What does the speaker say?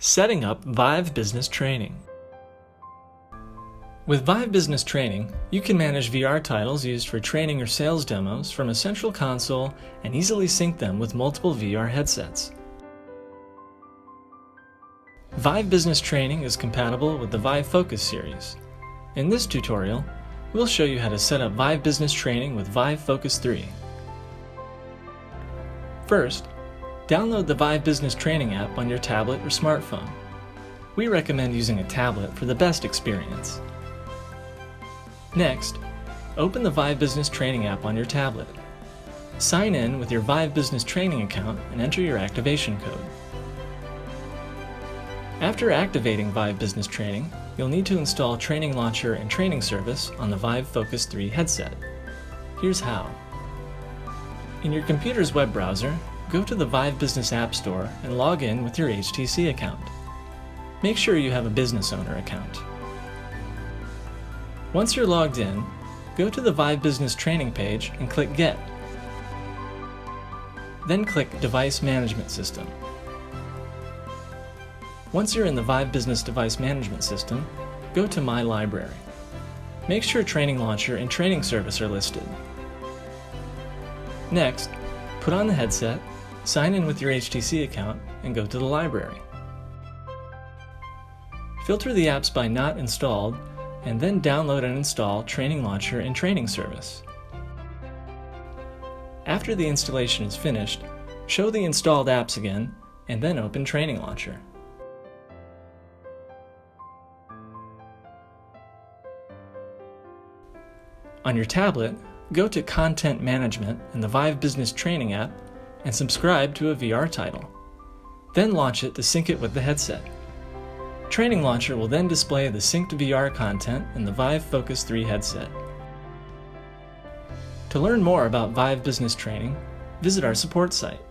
Setting up VIVE Business Training. With VIVE Business Training, you can manage VR titles used for training or sales demos from a central console and easily sync them with multiple VR headsets. VIVE Business Training is compatible with the VIVE Focus series. In this tutorial, we'll show you how to set up VIVE Business Training with VIVE Focus 3. First, download the VIVE Business Training app on your tablet or smartphone. We recommend using a tablet for the best experience. Next, open the VIVE Business Training app on your tablet. Sign in with your VIVE Business Training account and enter your activation code. After activating VIVE Business Training, you'll need to install Training Launcher and Training Service on the VIVE Focus 3 headset. Here's how. In your computer's web browser, go to the VIVE Business App Store and log in with your HTC account. Make sure you have a business owner account. Once you're logged in, go to the VIVE Business Training page and click Get. Then click Device Management System. Once you're in the VIVE Business Device Management System, go to My Library. Make sure Training Launcher and Training Service are listed. Next, put on the headset, sign in with your HTC account, and go to the library. Filter the apps by not installed, and then download and install Training Launcher and Training Service. After the installation is finished, show the installed apps again, and then open Training Launcher. On your tablet, go to Content Management in the VIVE Business Training app and subscribe to a VR title. Then launch it to sync it with the headset. Training Launcher will then display the synced VR content in the VIVE Focus 3 headset. To learn more about VIVE Business Training, visit our support site.